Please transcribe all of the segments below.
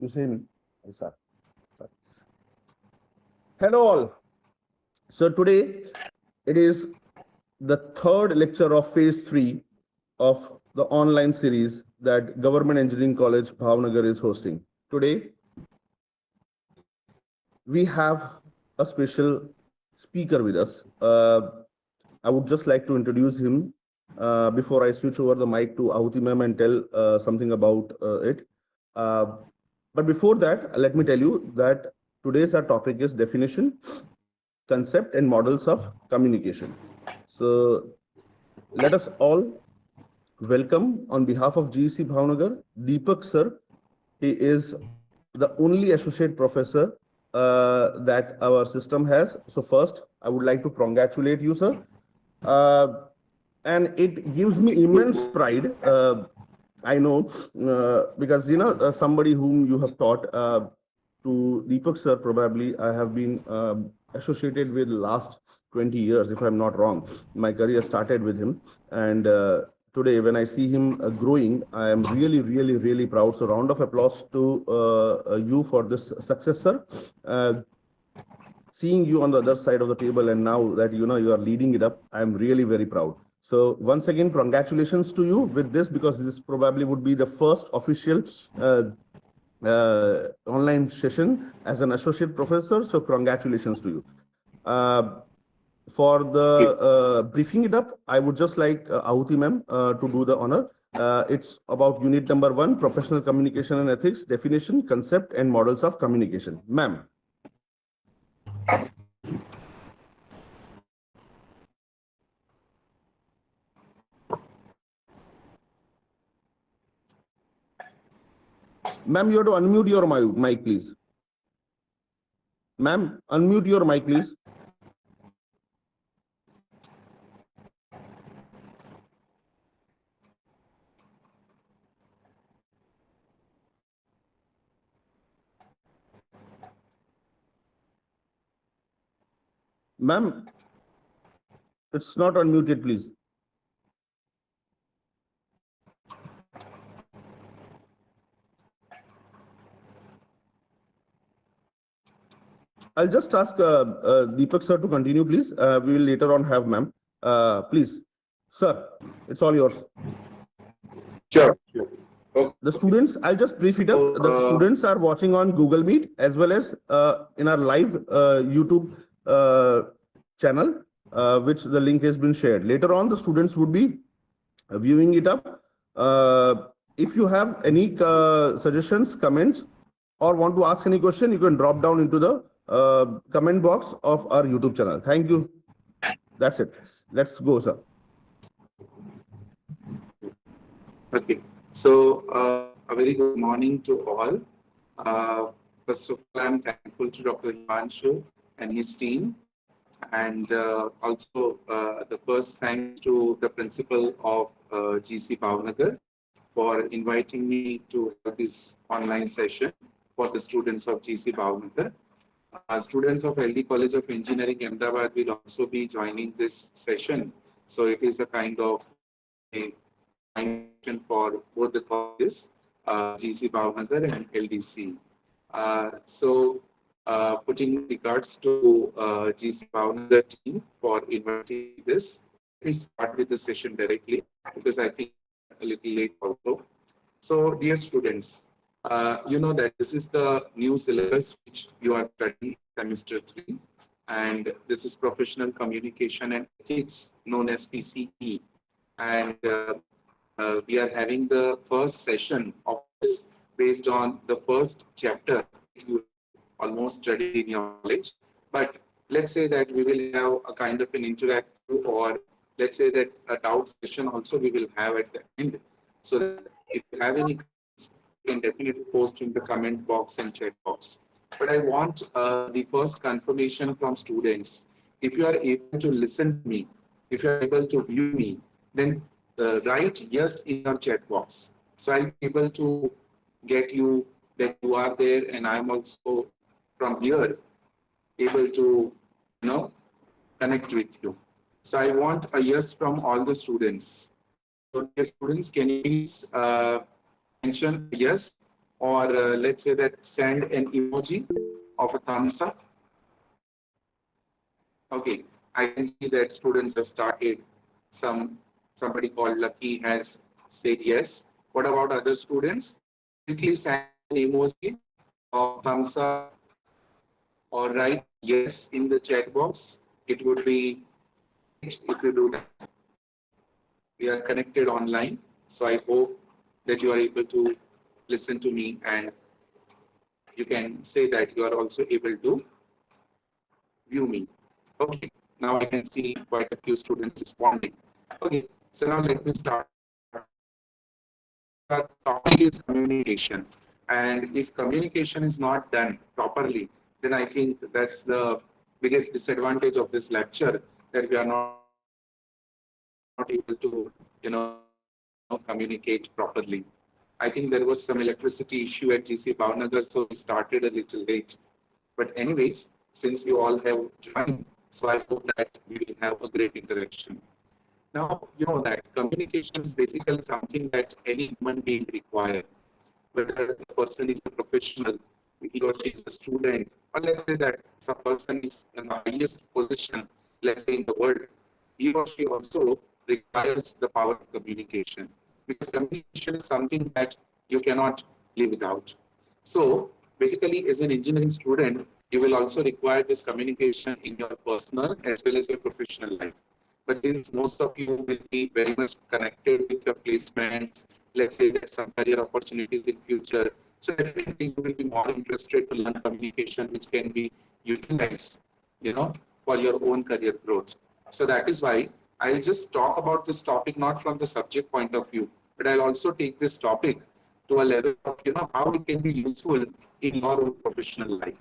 You see me? Yes, sir. Sir. Hello all. So today it is the third lecture of phase 3 of the online series that Government Engineering College Bhavnagar is hosting. Today we have a special speaker with us. I would just like to introduce him before I switch over the mic to Ahuti ma'am and tell something about it. Uh, but before that, let me tell you that today's our topic is definition, concept, and models of communication. So let us all welcome on behalf of GEC Bhavnagar, Deepak sir. He is the only associate professor that our system has. So first, I would like to congratulate you, sir. Uh, and it gives me immense pride. I know because somebody whom you have taught to Deepak sir. Probably I have been associated with last 20 years, if I'm not wrong. My career started with him, and today when I see him growing, I am really, really, really proud. So round of applause to you for this success, sir. Seeing you on the other side of the table, and now that you are leading it up, I'm really very proud. So once again, congratulations to you with this, because this probably would be the first official online session as an associate professor. So congratulations to you. For the briefing it up, I would just like Ahuti ma'am to do the honor. It's about unit number 1, professional communication and ethics, definition, concept, and models of communication. Ma'am. Ma'am, you have to unmute your mic, please. Ma'am, unmute your mic, please. Ma'am, it's not unmuted, please. I'll just ask Deepak sir to continue, please. We will later on have ma'am. Please, sir, it's all yours. Sure, sure. Okay. The students, I'll just brief it up. So, The students are watching on Google Meet as well as in our live YouTube channel, which the link has been shared. Later on, the students would be viewing it up. If you have any suggestions, comments, or want to ask any question, you can drop down into the comment box of our YouTube channel. Thank you. That's it. Let's go, sir. okay. So, a very good morning to all. First of all, I'm thankful to Dr. Himanshu and his team, and also the first thanks to the principal of GC Bhavnagar for inviting me to have this online session for the students of GC Bhavnagar. Students of LD College of Engineering, Ahmedabad will also be joining this session. So it is a kind of a session for both the colleges, GC Bhavnagar and LDC. Putting regards to GC Bhavnagar team for inviting this, let me start with the session directly because I think a little late also. So, dear students, you know that this is the new syllabus which you are studying semester 3, and this is professional communication and ethics, known as PCE. And we are having the first session of this based on the first chapter you almost studied in your college. But let's say that we will have a kind of an interactive, or let's say that a doubt session also we will have at the end. So that if you have any, you can definitely post in the comment box and chat box. But I want the first confirmation from students. If you are able to listen to me, if you are able to view me, then write yes in your chat box. So I'll be able to get you that you are there, and I'm also from here able to, connect with you. So I want a yes from all the students. So dear students, can you please mention yes or let's say that send an emoji of a thumbs up. Okay, I can see that students have started. Somebody called Lucky has said yes. What about other students? Quickly send an emoji of thumbs up or write yes in the chat box. It would be great if you do that. We are connected online, so I hope that you are able to listen to me and you can say that you are also able to view me. Okay, now I can see quite a few students responding. Okay, so now let me start. The topic is communication, and if communication is not done properly, then I think that's the biggest disadvantage of this lecture, that we are not able to, communicate properly. I think there was some electricity issue at GC Bhavnagar, so we started a little late. But anyways, since you all have joined, so I hope that we will have a great interaction. Now, you know that communication is basically something that any human being requires, whether the person is a professional, he or she is a student, or let's say that some person is in the highest position, let's say in the world, he or she also requires the power of communication, because communication is something that you cannot live without. So basically, as an engineering student, you will also require this communication in your personal as well as your professional life. But since most of you will be very much connected with your placements, let's say that some career opportunities in future, so definitely you will be more interested to learn communication, which can be utilized, for your own career growth. So that is why I'll just talk about this topic not from the subject point of view, but I'll also take this topic to a level of how it can be useful in your own professional life.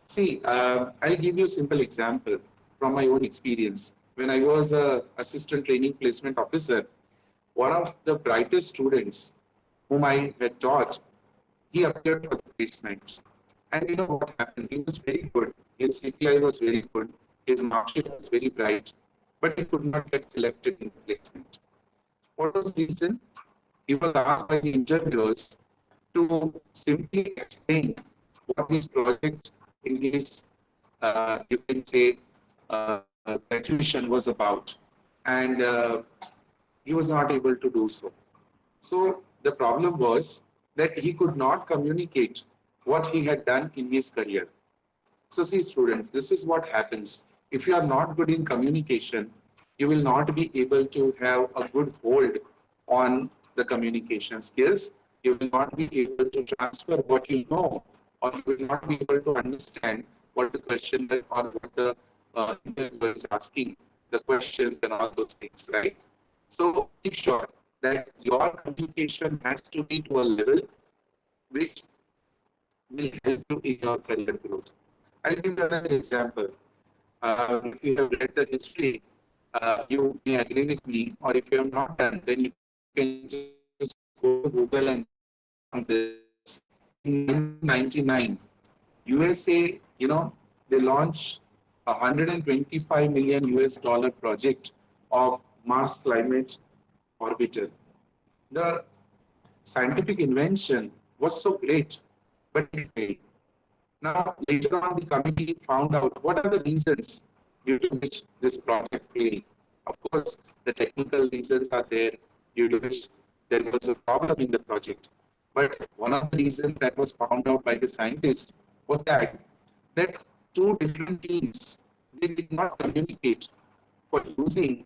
See, I'll give you a simple example from my own experience. When I was a assistant training placement officer, one of the brightest students whom I had taught, he appeared for the placement. And you know what happened? He was very good. His CPI was very good. His mark sheet was very bright, but he could not get selected in the placement. What was the reason? He was asked by the interviewers to simply explain what his project in his, you can say, graduation was about. And he was not able to do so. So the problem was that he could not communicate what he had done in his career. So see students, this is what happens. If you are not good in communication, you will not be able to have a good hold on the communication skills. You will not be able to transfer what you know, or you will not be able to understand what the question or what the interviewer is asking, the questions and all those things, right? So make sure that your communication has to be to a level which will help you in your career growth. I'll give you another example. If you have read the history, you may agree with me, or if you have not done, then you can just go to Google and on this. In 1999, USA, they launched a 125 million US dollar project of Mars Climate Orbiter. The scientific invention was so great, but it failed. Now, later on, the committee found out what are the reasons due to which this project failed. Of course, the technical reasons are there due to which there was a problem in the project. But one of the reasons that was found out by the scientists was that two different teams, they did not communicate for using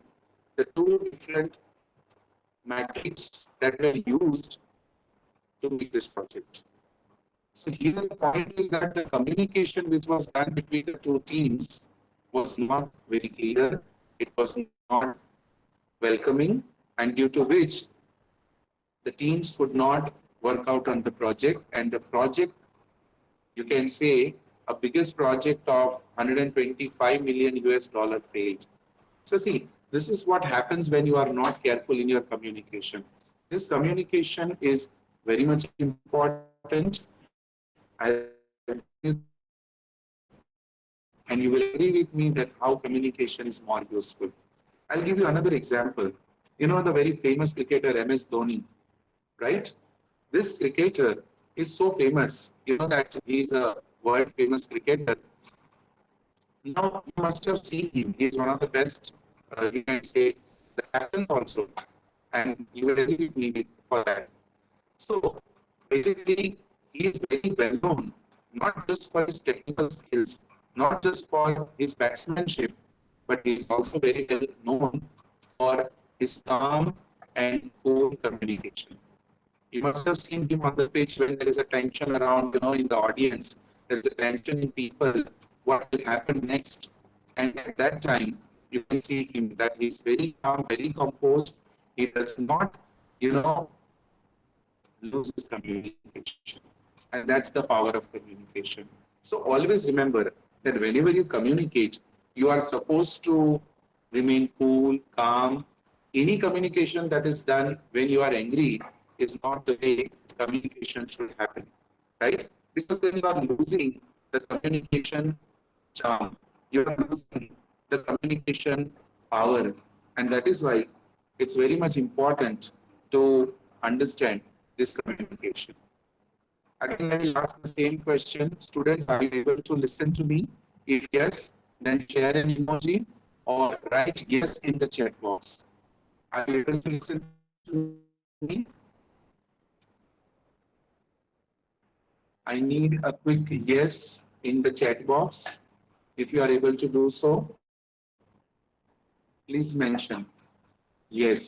the two different metrics that were used to make this project. So here the point is that the communication which was done between the two teams was not very clear, it was not welcoming, and due to which the teams could not work out on the project, and the project, you can say, a biggest project of 125 million US dollar failed. So see, this is what happens when you are not careful in your communication. This communication is very much important. I'll and you will agree with me that how communication is more useful. I'll give you another example. You know the very famous cricketer MS Dhoni, right? This cricketer, is so famous, you know that he's a world famous cricketer. Now you must have seen him. He's one of the best, you can say, the captains also, and you will agree with me for that. So basically, he is very well known, not just for his technical skills, not just for his batsmanship, but he is also very well known for his calm and cool communication. You must have seen him on the pitch when there is a tension around, you know, in the audience. There is a tension in people. What will happen next? And at that time, you can see him that he's very calm, very composed. He does not, you know, lose his communication. And that's the power of communication. So always remember that whenever you communicate, you are supposed to remain cool, calm. Any communication that is done when you are angry is not the way communication should happen, right? Because then you are losing the communication charm. You are losing the communication power. And that is why it's very much important to understand this communication. Again, I will ask the same question. Students, are you able to listen to me? If yes, then share an emoji or write yes in the chat box. Are you able to listen to me? I need a quick yes in the chat box. If you are able to do so, please mention yes.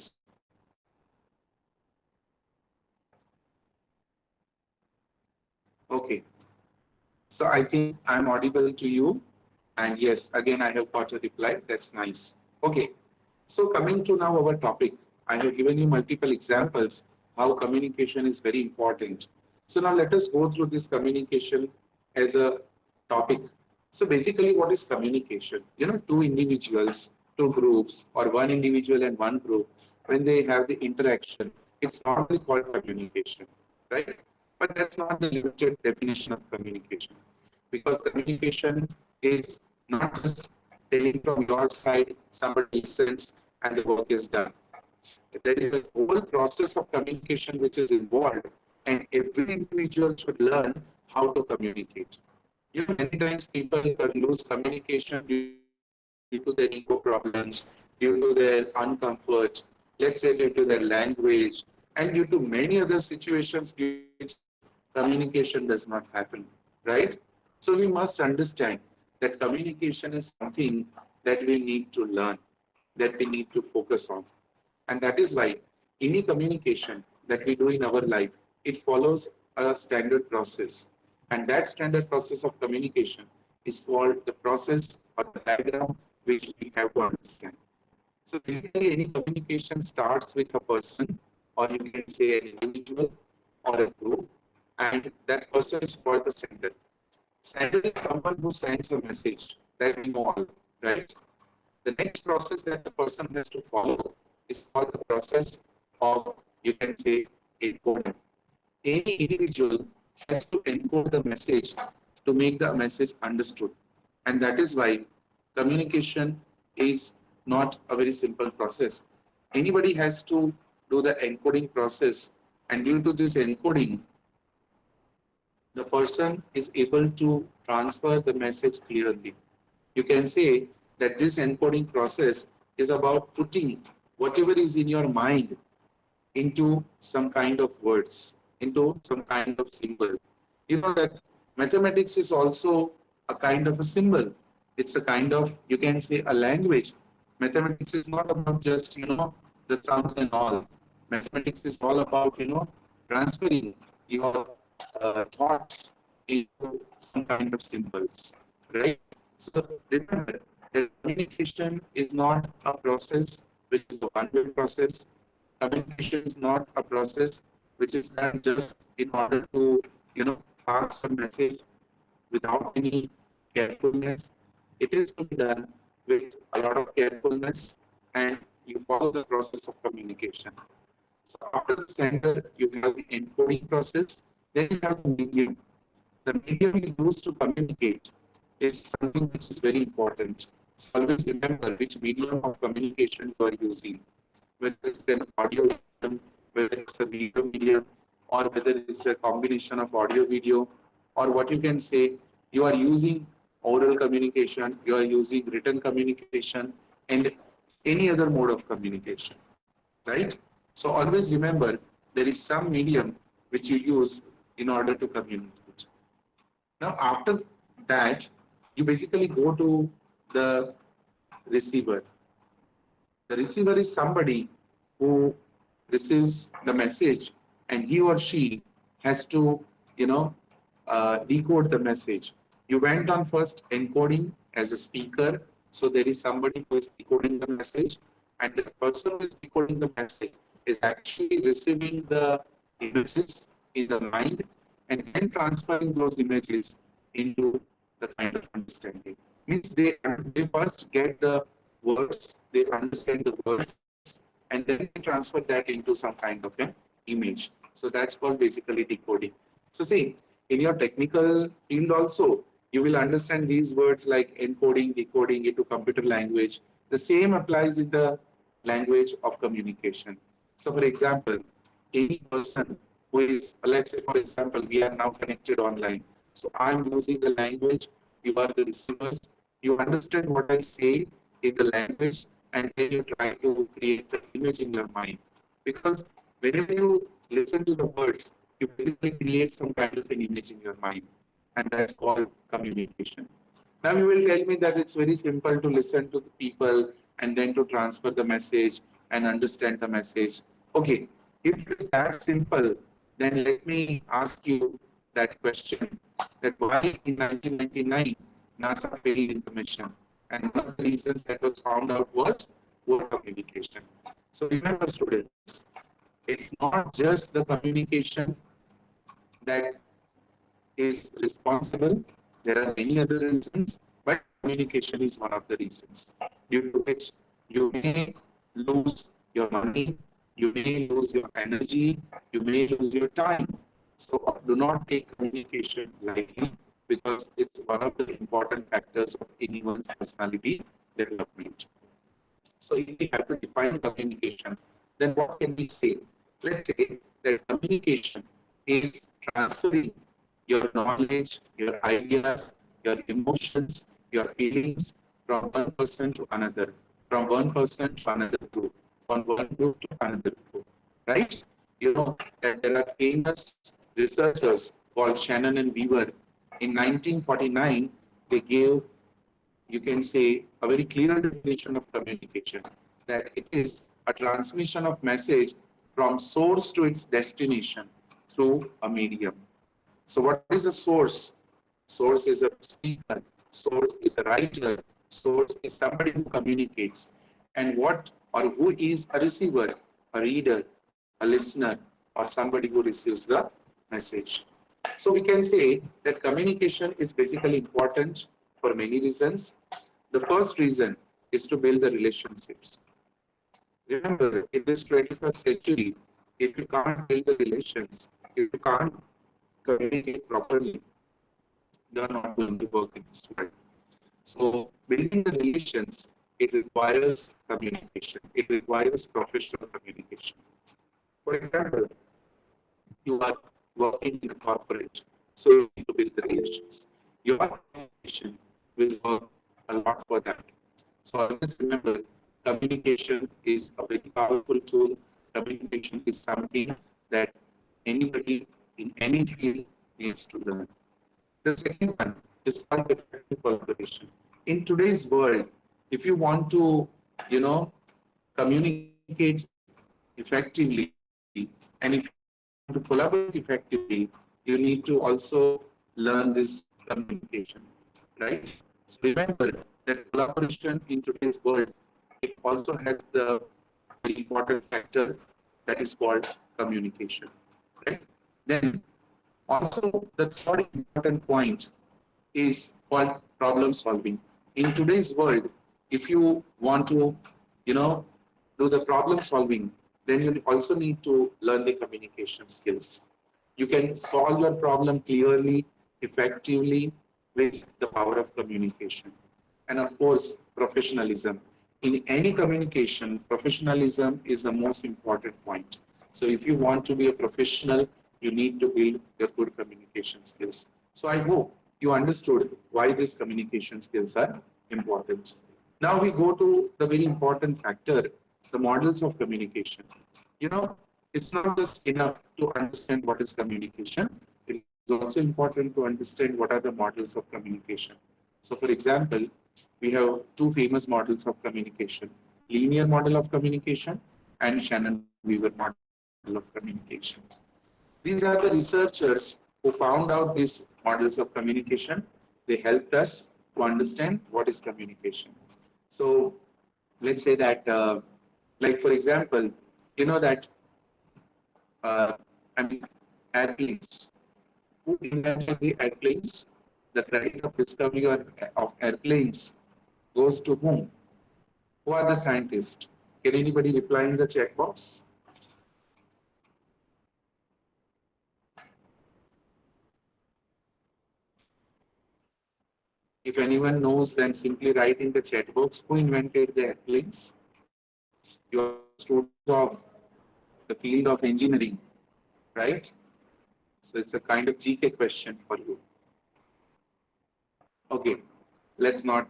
Okay. So I think I'm audible to you. And yes, again, I have got a reply. That's nice. Okay. So coming to now our topic, I have given you multiple examples how communication is very important. So now let us go through this communication as a topic. So basically what is communication? You know, two individuals, two groups, or one individual and one group, when they have the interaction, it's normally called communication, right? But that's not the limited definition of communication, because communication is not just telling from your side, somebody listens and the work is done. There is a whole process of communication which is involved, and every individual should learn how to communicate. You know, many times people can lose communication due to their ego problems, due to their uncomfort, let's say due to their language, and due to many other situations due to which communication does not happen, right? So we must understand that communication is something that we need to learn, that we need to focus on. And that is why any communication that we do in our life, it follows a standard process. And that standard process of communication is called the process or the diagram which we have to understand. So basically any communication starts with a person, or you can say an individual or a group, and that person is called the sender. Sender is someone who sends a message that we know all, right? The next process that the person has to follow is called the process of, you can say, encoding. Any individual has to encode the message to make the message understood. And that is why communication is not a very simple process. Anybody has to do the encoding process, and due to this encoding, the person is able to transfer the message clearly. You can say that this encoding process is about putting whatever is in your mind into some kind of words, into some kind of symbol. You know that mathematics is also a kind of a symbol. It's a kind of, you can say, a language. Mathematics is not about just, you know, the sums and all. Mathematics is all about, you know, transferring your thoughts into some kind of symbols, right? So remember, that communication is not a process which is a one-way process. Communication is not a process which is done just in order to, you know, pass a message without any carefulness. It is to be done with a lot of carefulness, and you follow the process of communication. So after the sender, you have the encoding process, then you have the medium. The medium you use to communicate is something which is very important. So always remember which medium of communication you are using, whether it's an audio medium, whether it's a video medium, or whether it's a combination of audio video, or what you can say, you are using oral communication, you are using written communication, and any other mode of communication, right? So always remember there is some medium which you use in order to communicate. Now after that, you basically go to the receiver. The receiver is somebody who receives the message, and he or she has to, decode the message. You went on first encoding as a speaker, so there is somebody who is decoding the message, and the person who is decoding the message is actually receiving the images in the mind and then transferring those images into the kind of understanding. Means they first get the words, they understand the words, and then they transfer that into some kind of an image. So that's called basically decoding. So see, in your technical field also, you will understand these words like encoding, decoding into computer language. The same applies in the language of communication. So for example, any person who is, let's say for example, we are now connected online. So I'm using the language, you are the receivers, you understand what I say in the language, and then you try to create the image in your mind. Because whenever you listen to the words, you basically create some kind of an image in your mind, and that's called communication. Now you will tell me that it's very simple to listen to the people and then to transfer the message and understand the message. Okay, if it is that simple, then let me ask you that question, that why in 1999 NASA failed in the mission? And one of the reasons that was found out was poor communication. So remember students, it's not just the communication that is responsible. There are many other reasons, but communication is one of the reasons due to which you may lose your money, you may lose your energy, you may lose your time. So do not take communication lightly because it's one of the important factors of anyone's personality development. So if we have to define communication, then what can we say? Let's say that communication is transferring your knowledge, your ideas, your emotions, your feelings from one person to another, from one person to another group, from one group to another group, right? You know that there are famous researchers called Shannon and Weaver. In 1949, they gave, you can say, a very clear definition of communication, that it is a transmission of message from source to its destination through a medium. So what is a source? Source is a speaker, source is a writer, source is somebody who communicates. And what or who is a receiver? A reader, a listener, or somebody who receives the message. So we can say that communication is basically important for many reasons. The first reason is to build the relationships. Remember, in this 21st century, if you can't build the relations, if you can't communicate properly, you are not going to work in this world. So building the relations, it requires communication. It requires professional communication. For example, you are working in a corporate, so you need to build the relations. Your communication will work a lot for that. So always remember, communication is a very powerful tool. Communication is something that anybody in any field needs to learn. The second one is called effective collaboration. In today's world, if you want to, communicate effectively, and if you want to collaborate effectively, you need to also learn this communication, right? So remember that collaboration in today's world, it also has the important factor that is called communication, right? Then also the third important point is called problem solving. In today's world, if you want to, you know, do the problem solving, then you also need to learn the communication skills. You can solve your problem clearly, effectively with the power of communication. And of course, professionalism. In any communication, professionalism is the most important point. So if you want to be a professional, you need to build your good communication skills. So I hope you understood why these communication skills are important. Now we go to the very important factor, the models of communication. You know, it's not just enough to understand what is communication. It is also important to understand what are the models of communication. So for example, we have two famous models of communication, linear model of communication and Shannon-Weaver model of communication. These are the researchers who found out these models of communication. They helped us to understand what is communication. So let's say that, like for example, you know that, uh, I mean, airplanes. Who invented the airplanes? The credit of discovery of airplanes goes to whom? Who are the scientists? Can anybody reply in the chat box? If anyone knows, then simply write in the chat box who invented the airplanes. You are students of the field of engineering, right? So it's a kind of GK question for you. Okay, let's not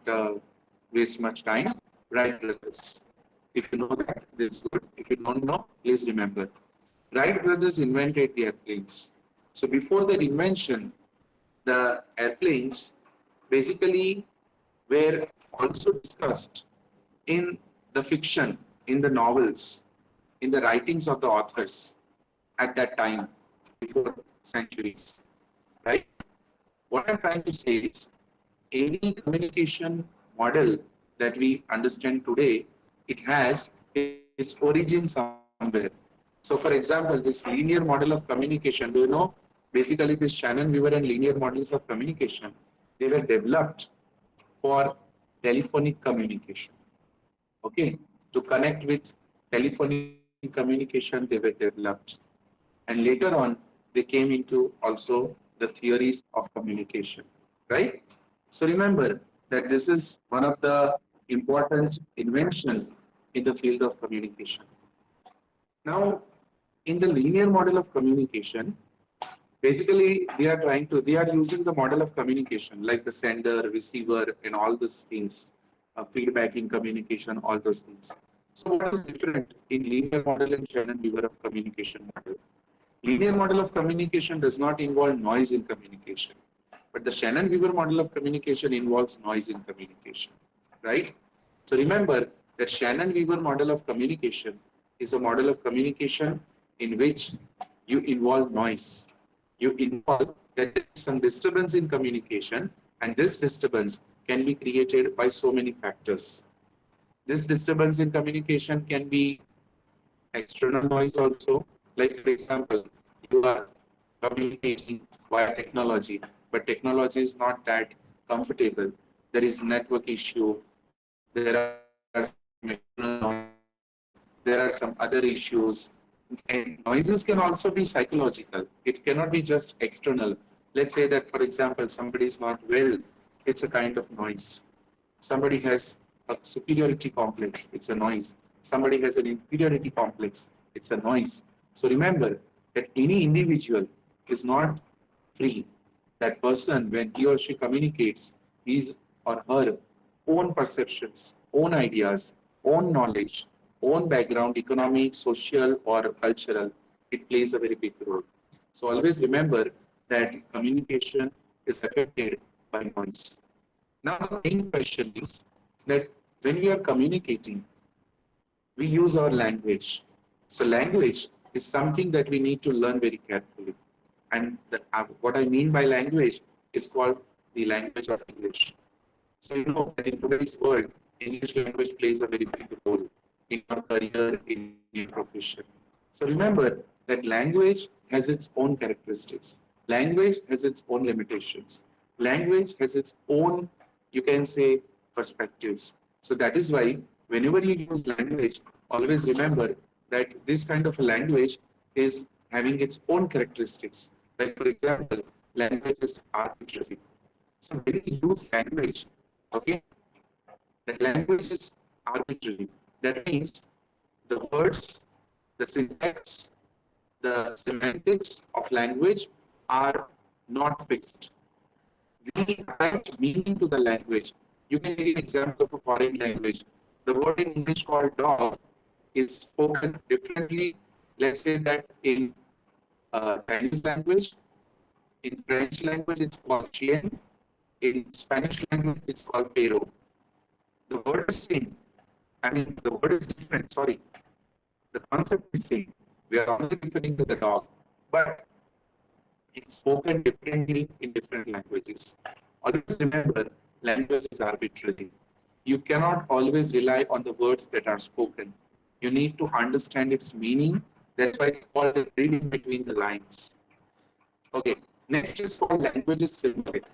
waste much time. Wright brothers. If you know that, this is good. If you don't know, please remember. Wright brothers invented the airplanes. So before their invention, the airplanes basically were also discussed in the fiction, in the novels, in the writings of the authors at that time, before centuries, right? What I'm trying to say is any communication model that we understand today, it has its origin somewhere. So for example, this linear model of communication, do you know, basically this Shannon-Weaver and linear models of communication, they were developed for telephonic communication. Okay, to connect with telephonic communication, they were developed. And later on, they came into also the theories of communication, right? So remember that this is one of the important inventions in the field of communication. Now, in the linear model of communication, basically they are using the model of communication like the sender, receiver, and all those things, feedback in communication, all those things. So what is different in linear model and Shannon-Weaver of communication model? Linear model of communication does not involve noise in communication, but the Shannon-Weaver model of communication involves noise in communication, right? So remember that Shannon-Weaver model of communication is a model of communication in which you involve noise. You involve that there is some disturbance in communication, and this disturbance can be created by so many factors. This disturbance in communication can be external noise also. Like for example, you are communicating via technology, but technology is not that comfortable. There is network issue, there are some external noise, there are some other issues. And noises can also be psychological. It cannot be just external. Let's say that, for example, somebody is not well, it's a kind of noise. Somebody has a superiority complex, it's a noise. Somebody has an inferiority complex, it's a noise. So remember that any individual is not free. That person, when he or she communicates his or her own perceptions, own ideas, own knowledge, own background, economic, social, or cultural, it plays a very big role. So always remember that communication is affected by noise. Now, the main question is that when we are communicating, we use our language. So, language is something that we need to learn very carefully. And what I mean by language is called the language of English. So, you know that in today's world, English language plays a very big role in your career, in your profession. So, remember that language has its own characteristics. Language has its own limitations. Language has its own, you can say, perspectives. So that is why whenever you use language, always remember that this kind of a language is having its own characteristics. Like for example, language is arbitrary. So when we use language, okay, the language is arbitrary. That means the words, the syntax, the semantics of language are not fixed. We attach meaning to the language. You can take an example of a foreign language. The word in English called dog is spoken differently. Let's say that in Chinese language, in French language, it's called chien. In Spanish language, it's called perro. The word is same. I mean, the word is different. Sorry, the concept is same. We are only referring to the dog, but it's spoken differently in different languages. Always remember, language is arbitrary. You cannot always rely on the words that are spoken. You need to understand its meaning. That's why it's called the reading between the lines. Okay, next is called language is symbolic.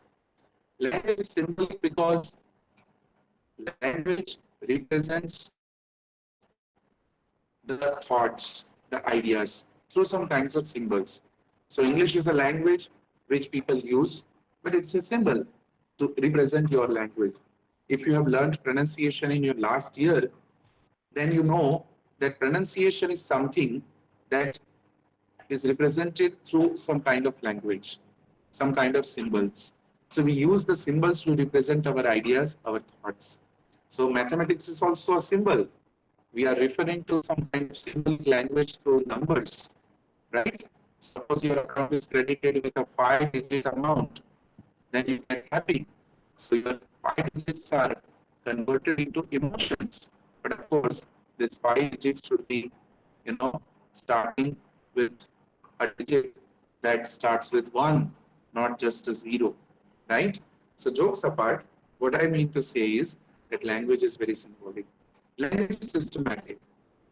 Language is symbolic because language represents the thoughts, the ideas through some kinds of symbols. So English is a language which people use, but it's a symbol to represent your language. If you have learned pronunciation in your last year, then you know that pronunciation is something that is represented through some kind of language, some kind of symbols. So we use the symbols to represent our ideas, our thoughts. So mathematics is also a symbol. We are referring to some kind of symbolic language through numbers, right? Suppose your account is credited with a 5-digit amount, then you get happy. So your 5 digits are converted into emotions. But of course, this 5 digits should be, starting with a digit that starts with 1, not just a 0, right? So jokes apart, what I mean to say is that language is very symbolic. Language is systematic.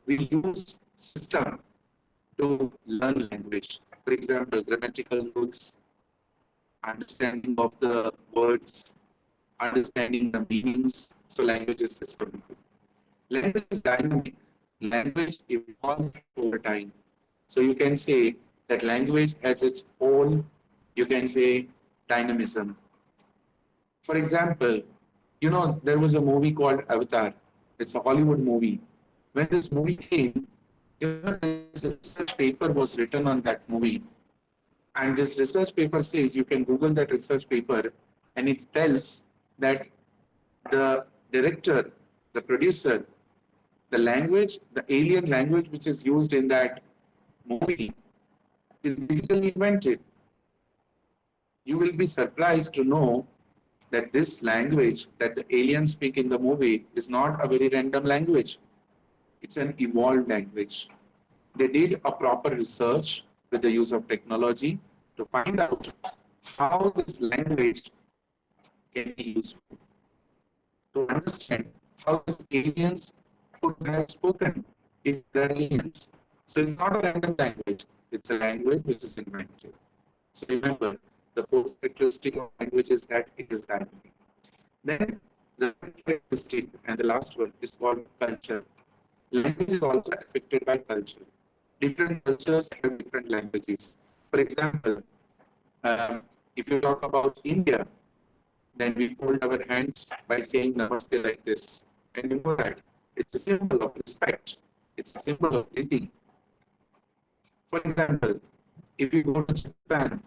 We use system to learn language. For example, grammatical rules, understanding of the words, understanding the meanings. So language is systematic. Language is dynamic. Language evolves over time. So you can say that language has its own, you can say, dynamism. For example, there was a movie called Avatar. It's a Hollywood movie. When this movie came, this research paper was written on that movie. And this research paper says, you can Google that research paper, and it tells that the director, the producer, the language, the alien language which is used in that movie is digitally invented. You will be surprised to know that this language that the aliens speak in the movie is not a very random language. It's an evolved language. They did a proper research with the use of technology to find out how this language can be useful to understand how these aliens could have spoken if they're aliens. So it's not a random language, it's a language which is invented. So remember, the fourth characteristic of language is that it is dynamic. Then the third characteristic and the last one is called culture. Language is also affected by culture. Different cultures have different languages. For example, if you talk about India, then we fold our hands by saying namaste like this. And you know that it's a symbol of respect. It's a symbol of dignity. For example, if you go to Japan,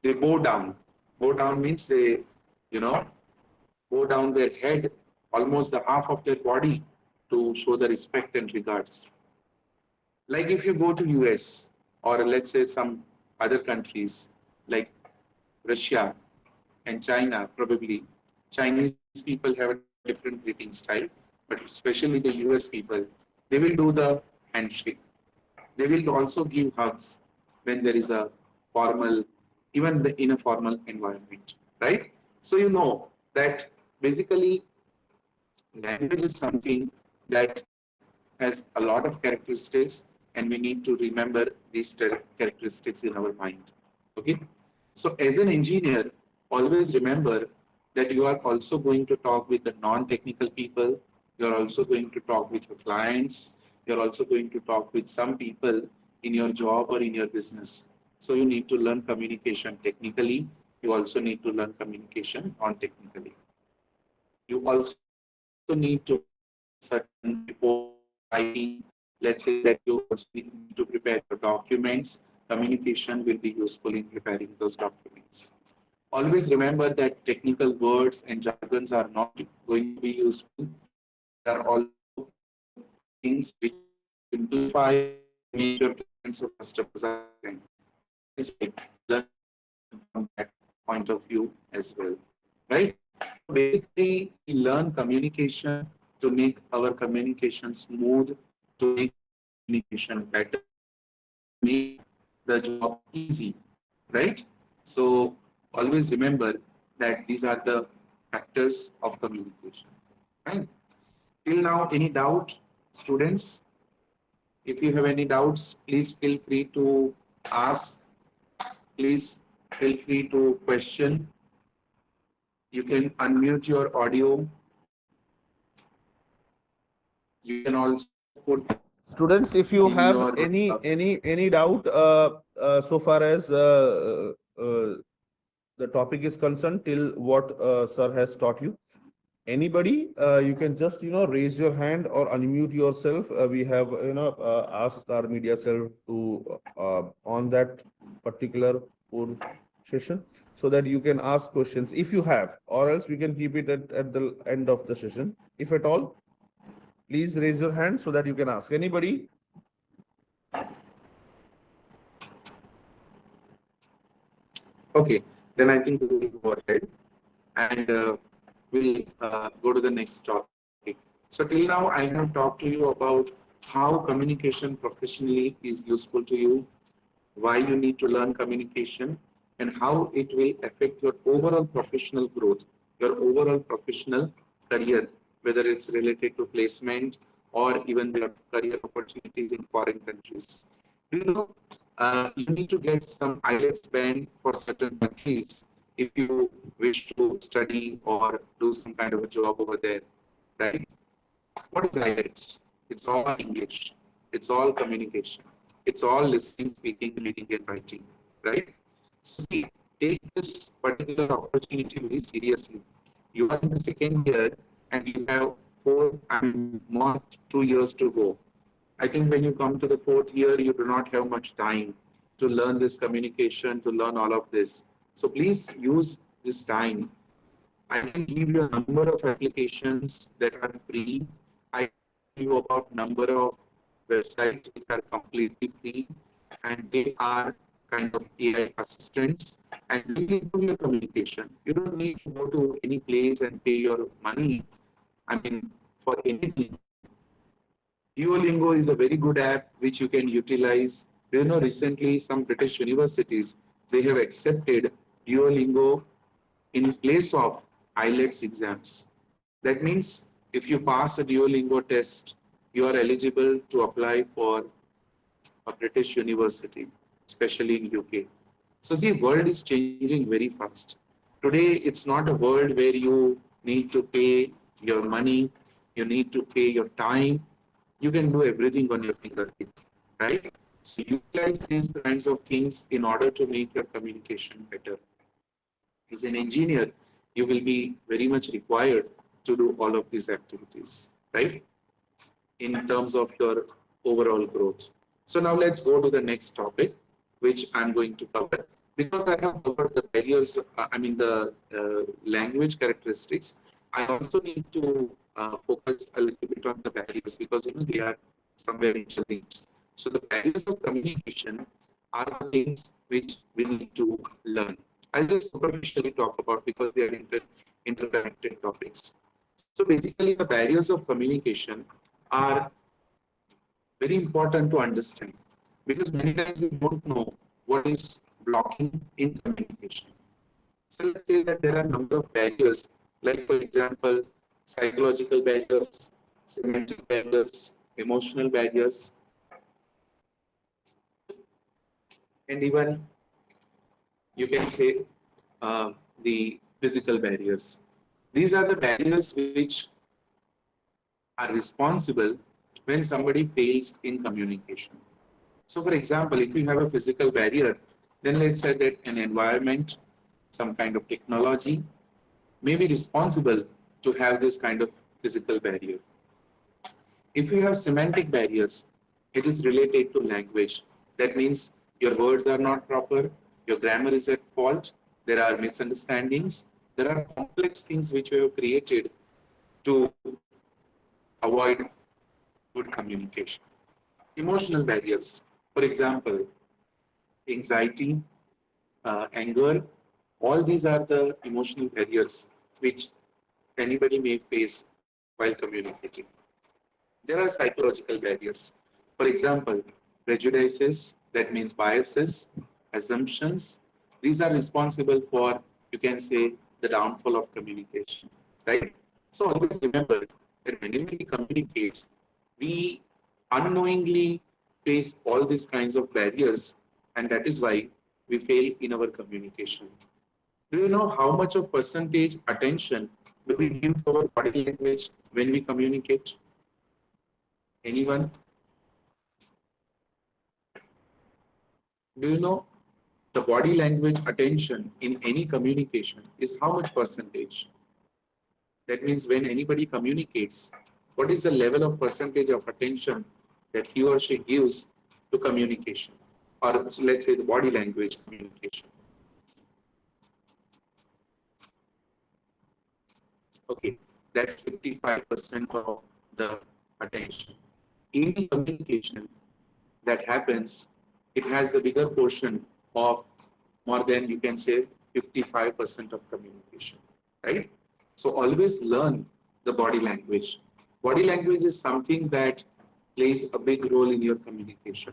they bow down. Bow down means they, you know, bow down their head, almost the half of their body, to show the respect and regards. Like if you go to US or let's say some other countries like Russia and China, probably Chinese people have a different greeting style, but especially the US people, they will do the handshake. They will also give hugs when there is a formal, even in a formal environment, right? So you know that basically language is something that has a lot of characteristics, and we need to remember these characteristics in our mind. Okay. So as an engineer, always remember that you are also going to talk with the non-technical people. You are also going to talk with your clients. You are also going to talk with some people in your job or in your business. So you need to learn communication technically. You also need to learn communication non-technically. You also need to certain report writing, let's say that you also need to prepare your documents, communication will be useful in preparing those documents. Always remember that technical words and jargons are not going to be useful. They are also things which simplify, make your clients or customers understand. Please learn from that point of view as well, right? Basically, we learn communication to make our communication smooth, to make communication better, make the job easy, right? So always remember that these are the factors of communication, right? Till now, any doubt, students? If you have any doubts, please feel free to ask. Please feel free to question. You can unmute your audio. You can also put Students, if you in have your any doubt so far as the topic is concerned, till what sir has taught you, anybody, you can just raise your hand or unmute yourself. We have asked our media self to on that particular session, so that you can ask questions if you have, or else we can keep it at the end of the session. If at all, please raise your hand so that you can ask. Anybody? Okay, then I think we will go ahead and we'll go to the next topic. So till now, I have talked to you about how communication professionally is useful to you, why you need to learn communication, and how it will affect your overall professional growth, your overall professional career, whether it's related to placement or even their career opportunities in foreign countries. Do you know, you need to get some IELTS band for certain countries if you wish to study or do some kind of a job over there, right? What is IELTS? It's all English. It's all communication. It's all listening, speaking, reading, and writing, right? So see, take this particular opportunity very seriously. You are in the second year and you have more 2 years to go. I think when you come to the fourth year, you do not have much time to learn this communication, to learn all of this. So please use this time. I can give you a number of applications that are free. I can tell you about number of websites which are completely free, and they are kind of AI assistants, and they will improve your communication. You don't need to go to any place and pay your money. I mean, for anything. Duolingo is a very good app which you can utilize. Do you know recently some British universities, they have accepted Duolingo in place of IELTS exams. That means if you pass a Duolingo test, you are eligible to apply for a British university, especially in UK. So see, world is changing very fast. Today, it's not a world where you need to pay your money, you need to pay your time. You can do everything on your fingertip, right? So utilize these kinds of things in order to make your communication better. As an engineer, you will be very much required to do all of these activities, right? In terms of your overall growth. So now let's go to the next topic, which I'm going to cover. Because I have covered the barriers, the language characteristics, I also need to focus a little bit on the barriers because they are somewhere interlinked. So the barriers of communication are the things which we need to learn. I'll just superficially talk about because they are interconnected topics. So basically, the barriers of communication are very important to understand because many times we don't know what is blocking in communication. So let's say that there are a number of barriers, like for example, psychological barriers, semantic barriers, emotional barriers, and even you can say uh, the physical barriers. These are the barriers which are responsible when somebody fails in communication. So, for example, if you have a physical barrier, then let's say that an environment, some kind of technology may be responsible to have this kind of physical barrier. If you have semantic barriers, It is related to language. That means your words are not proper, your grammar is at fault, there are misunderstandings, there are complex things which we have created to avoid good communication. Emotional barriers, for example, anxiety, anger, all these are the emotional barriers which anybody may face while communicating. There are psychological barriers. For example, prejudices, that means biases, assumptions, these are responsible for, you can say, the downfall of communication, right? So always remember that whenever we communicate, we unknowingly face all these kinds of barriers, and that is why we fail in our communication. Do you know how much of percentage attention do we give to our body language when we communicate? Anyone? Do you know the body language attention in any communication is how much percentage? That means when anybody communicates, what is the level of percentage of attention that he or she gives to communication? Or so let's say the body language communication. Okay, that's 55% of the attention. Any communication that happens, it has the bigger portion of more than, you can say, 55% of communication, right? So always learn the body language. Body language is something that plays a big role in your communication.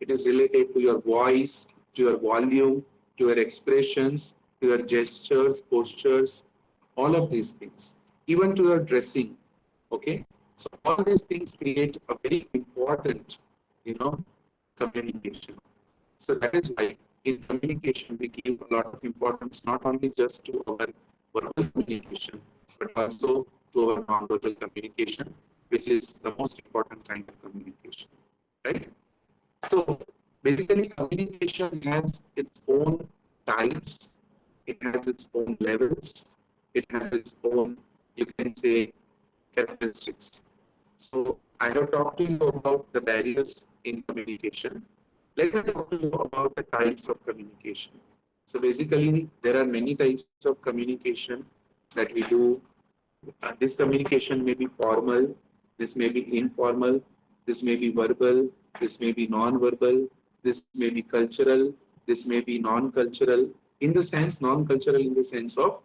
It is related to your voice, to your volume, to your expressions, to your gestures, postures, all of these things, even to your dressing. Okay, so all these things create a very important, you know, communication. So that is why in communication we give a lot of importance not only just to our verbal communication, but also to our non-verbal communication, which is the most important kind of communication, right? So basically communication has its own types, it has its own levels, it has its own, you can say, characteristics. So I have talked to you about the barriers in communication. Let me talk to you about the types of communication. So basically, there are many types of communication that we do. This communication may be formal, this may be informal, this may be verbal, this may be non-verbal, this may be cultural, this may be non-cultural. In the sense, non-cultural in the sense of,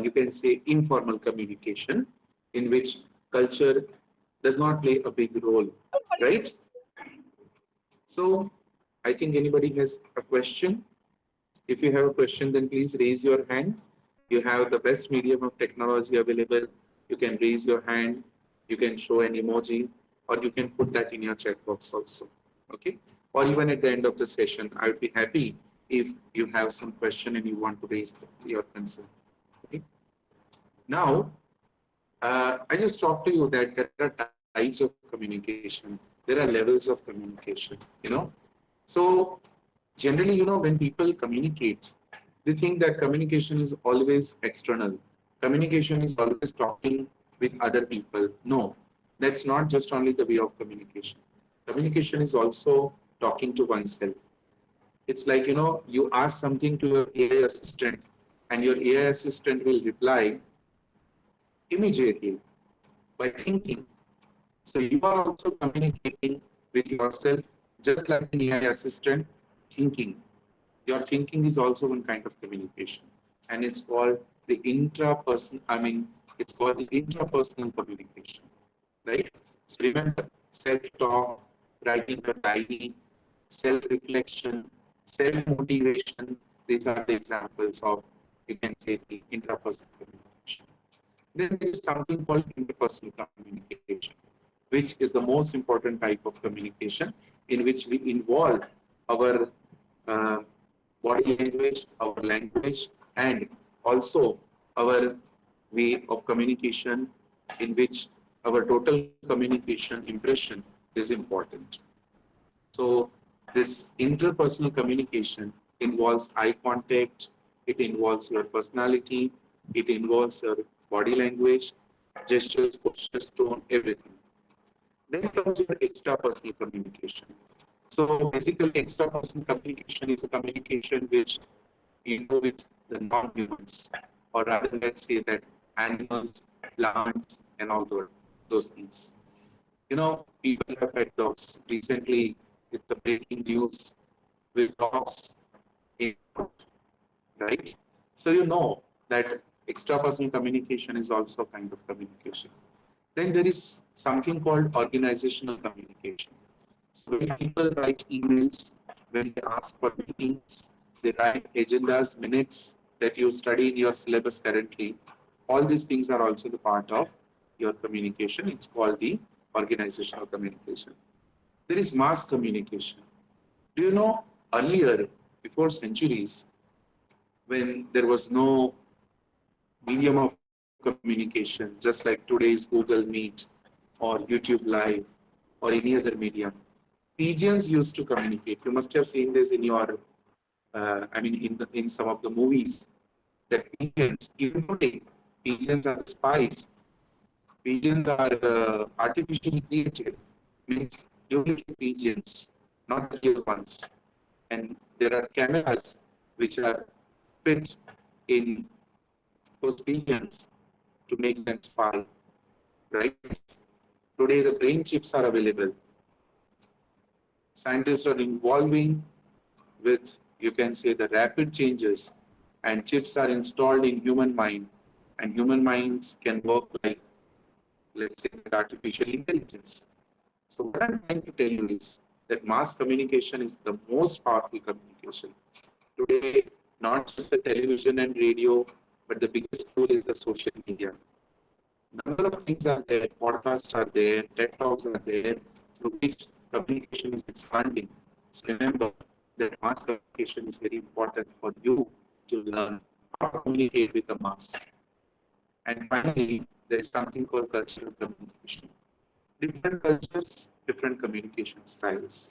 you can say, informal communication, in which culture does not play a big role, right? So I think anybody has a question. If you have a question, then please raise your hand. You have the best medium of technology available. You can raise your hand, you can show an emoji, or you can put that in your chat box also. Okay? Or even at the end of the session, I would be happy if you have some question and you want to raise your concern. Okay? Now, I just talked to you that there are types of communication. There are levels of communication, So generally, when people communicate, they think that communication is always external. Communication is always talking with other people. No, that's not just only the way of communication. Communication is also talking to oneself. It's like, you ask something to your AI assistant, and your AI assistant will reply immediately by thinking. So you are also communicating with yourself, just like an AI assistant thinking. Your thinking is also one kind of communication, and it's called the intrapersonal. It's called the intrapersonal communication, right? So remember, self-talk, writing a diary, self-reflection, self-motivation. These are the examples of, you can say, the intrapersonal communication. Then there is something called interpersonal communication, which is the most important type of communication in which we involve our uh, body language, our language, and also our way of communication, in which our total communication impression is important. So this interpersonal communication involves eye contact, it involves your personality, it involves your body language, gestures, postures, tone, everything. Then comes your extrapersonal communication. So basically, extrapersonal communication is a communication which you do with the non-humans, or rather, let's say that animals, plants, and all those things. People have pet dogs. Recently, with the breaking news with dogs in right? So you know that extrapersonal communication is also a kind of communication. Then there is something called organizational communication. So when people write emails, when they ask for meetings, they write agendas, minutes that you study in your syllabus currently. All these things are also the part of your communication. It's called the organizational communication. There is mass communication. Do you know earlier, before centuries, when there was no medium of communication, just like today's Google Meet or YouTube Live or any other medium, pigeons used to communicate. You must have seen this in your, in some of the movies that pigeons, even today, pigeons are spies. Pigeons are artificially created, means duplicate pigeons, not the real ones. And there are cameras which are fit in those pigeons to make them spy, right? Today, the brain chips are available. Scientists are involving with, you can say, the rapid changes, and chips are installed in human mind, and human minds can work like, let's say, artificial intelligence. So what I'm trying to tell you is that mass communication is the most powerful communication. Today, not just the television and radio, but the biggest tool is the social media. Number of things are there, podcasts are there, TED Talks are there, through which communication is expanding. So remember that mass communication is very important for you to learn how to communicate with the mass. And finally, there is something called cultural communication. Different cultures, different communication styles.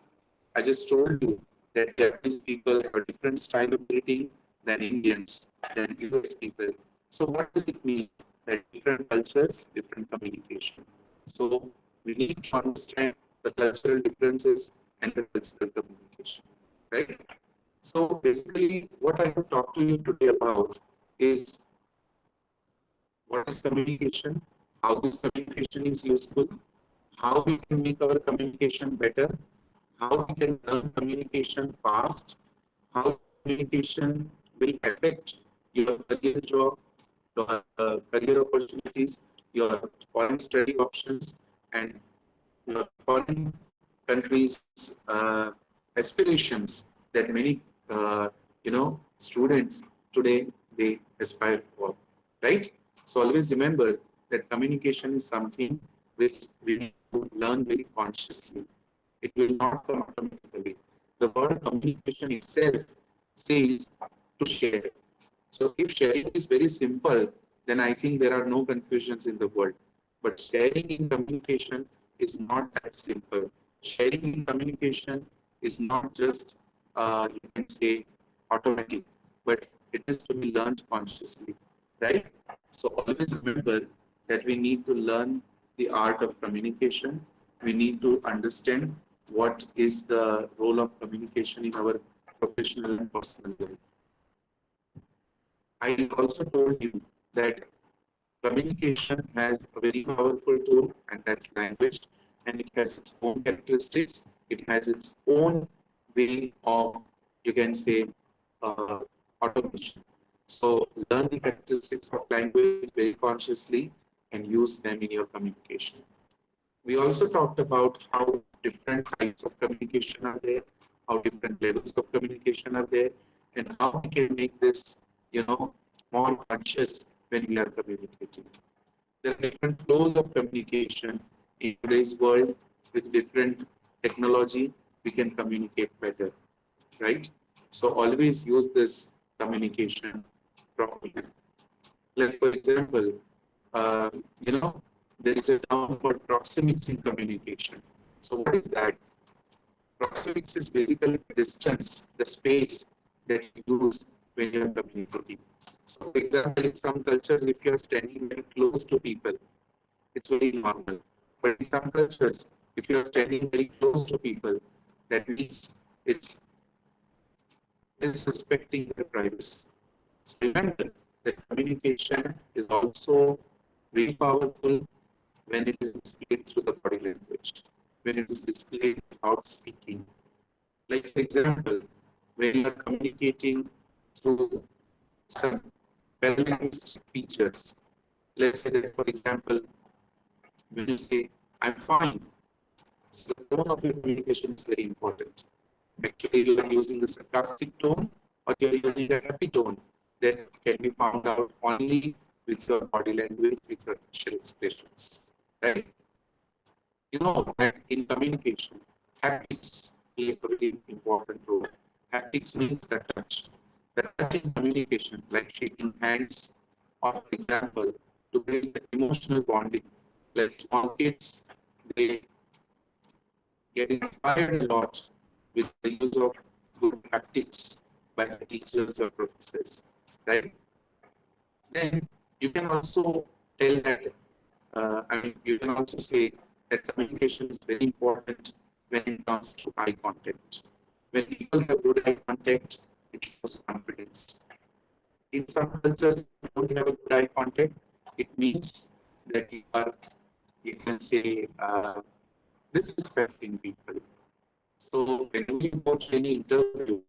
I just told you that Japanese people have a different style of greeting than Indians, than US people. So what does it mean? That different cultures, different communication. So we need to understand the cultural differences and the cultural communication, right? So basically, what I have talked to you today about is what is communication, how this communication is useful, how we can make our communication better, how we can learn communication fast, how communication will affect your career job, your career opportunities, your foreign study options, and your foreign countries' aspirations that many students today they aspire for, right? So always remember that communication is something which we need to learn very consciously. It will not come automatically. The word communication itself says to share. So if sharing is very simple, then I think there are no confusions in the world. But sharing in communication is not that simple. Sharing in communication is not just, you can say, automatic, but it has to be learned consciously, right? So always remember that we need to learn the art of communication. We need to understand what is the role of communication in our professional and personal life. I also told you that communication has a very powerful tool, and that's language, and it has its own characteristics. It has its own way of, you can say, uh, automation. So learn the characteristics of language very consciously and use them in your communication. We also talked about how different types of communication are there, how different levels of communication are there, and how we can make this, more conscious when we are communicating. There are different flows of communication in today's world. With different technology, we can communicate better, right? So always use this communication properly. Like for example, uh, you know, there is a term called proxemics in communication. So what is that? Proxemics is basically the distance, the space that you use when you are communicating. So for example, in some cultures, if you are standing very close to people, it's very normal. But in some cultures, If you are standing very close to people, that means it's disrespecting their privacy. So remember that communication is also very powerful when it is displayed through the body language, when it is displayed without speaking. Like, for example, when you are communicating through some paralinguistic features, let's say that, for example, when you say, I'm fine, so the tone of your communication is very important. Actually, you are using a sarcastic tone or you are using a happy tone that can be found out only with your body language, with your facial expressions. Right? You know that in communication, haptics play a very important role. Haptics means the touch. The touch in communication, like shaking hands, or for example, to build the emotional bonding. Like small kids, they get inspired a lot with the use of good haptics by the teachers or professors, right? Then you can also tell that, you can also say that communication is very important when it comes to eye contact. When people have good eye contact, it shows confidence. In some cultures, if you don't have a good eye contact, it means that you are, you can say, disrespecting people. So when we go to any interview,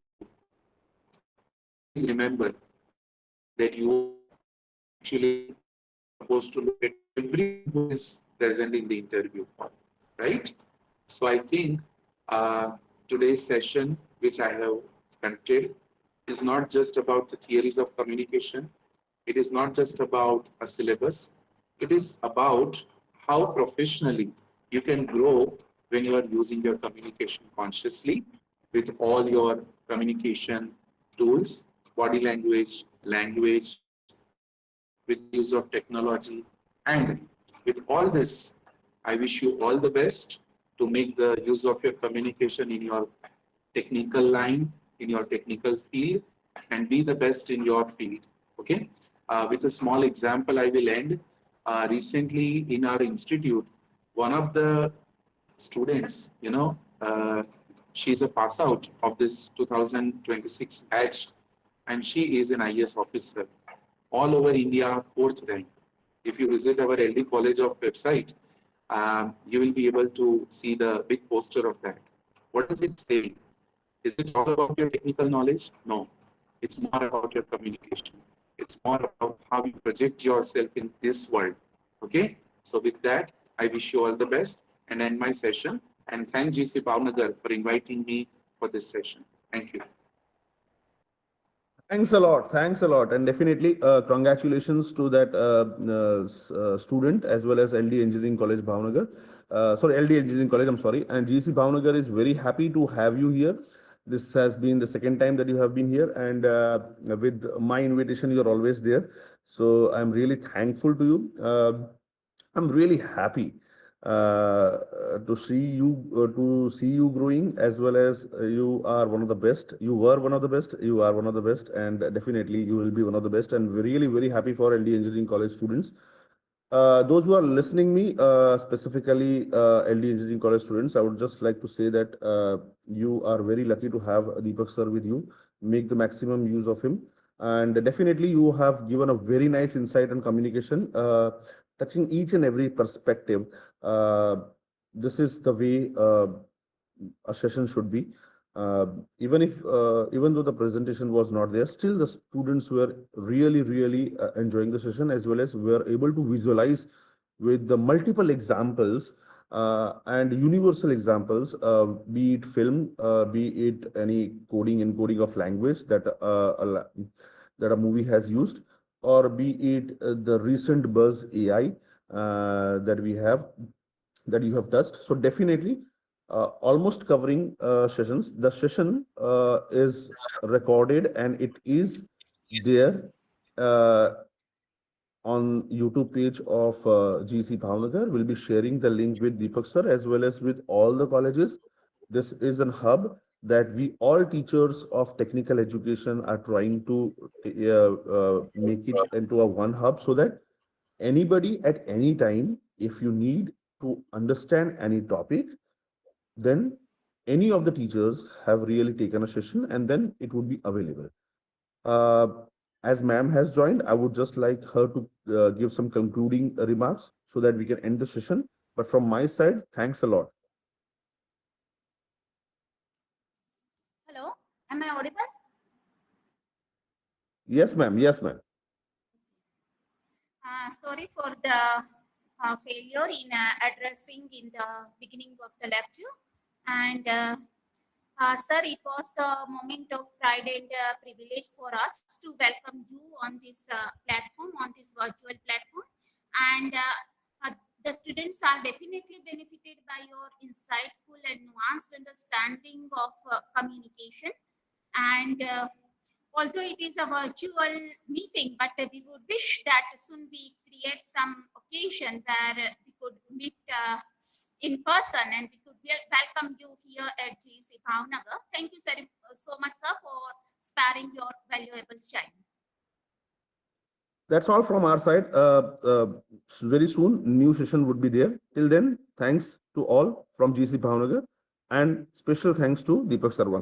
please remember that you are actually supposed to look at everyone who is present in the interview, right? So I think today's session, which I have conducted, is not just about the theories of communication. It is not just about a syllabus. It is about how professionally you can grow when you are using your communication consciously with all your communication tools, body language, language, with the use of technology. And with all this, I wish you all the best to make the use of your communication in your technical line, in your technical field, and be the best in your field. Okay? With a small example, I will end. Recently, in our institute, one of the students, she's a pass out of this 2026 batch, and she is an IS officer. All over India, fourth rank. If you visit our LD College of website, you will be able to see the big poster of that. What is it saying? Is it all about your technical knowledge? No. It's more about your communication. It's more about how you project yourself in this world. Okay? So with that, I wish you all the best and end my session. And thank GC Bhavnagar for inviting me for this session. Thank you. Thanks a lot. Thanks a lot. And definitely, congratulations to that student as well as LD Engineering College Bhavnagar. Sorry, LD Engineering College, I'm sorry. And GC Bhavnagar is very happy to have you here. This has been the second time that you have been here. And with my invitation, you're always there. So I'm really thankful to you. I'm really happy to see you growing as well as you are one of the best. You were one of the best. You are one of the best, and definitely you will be one of the best. And we're really very happy for LD Engineering College students. Those who are listening me, specifically LD Engineering College students, I would just like to say that you are very lucky to have Deepak sir with you. Make the maximum use of him, and definitely you have given a very nice insight on communication, touching each and every perspective. Uh, this is the way a session should be. Even though the presentation was not there, still the students were really enjoying the session as well as were able to visualize with the multiple examples and universal examples, be it film, be it any coding encoding of language that a movie has used, or be it the recent buzz AI that we have that you have touched. So definitely, almost covering sessions. The session is recorded and it is there uh, on YouTube page of GC Bhavnagar. We'll be sharing the link with Deepak sir as well as with all the colleges. This is an hub that we all teachers of technical education are trying to make it into a one hub so that anybody at any time, if you need to understand any topic, then any of the teachers have really taken a session and then it would be available. Uh, as ma'am has joined, I would just like her to give some concluding remarks so that we can end the session. But from my side, thanks a lot. Hello, am I audible? Yes, ma'am. Yes, ma'am. Sorry for the failure in addressing in the beginning of the lecture. And sir, it was a moment of pride and privilege for us to welcome you on this platform, on this virtual platform. And the students are definitely benefited by your insightful and nuanced understanding of communication. And although it is a virtual meeting, but we would wish that soon we create some occasion where we could meet in person and we could welcome you here at GC Bhavnagar. Thank you so much, sir, for sparing your valuable time. That's all from our side. Very soon, new session would be there. Till then, thanks to all from GC Bhavnagar and special thanks to Deepak Sarwan.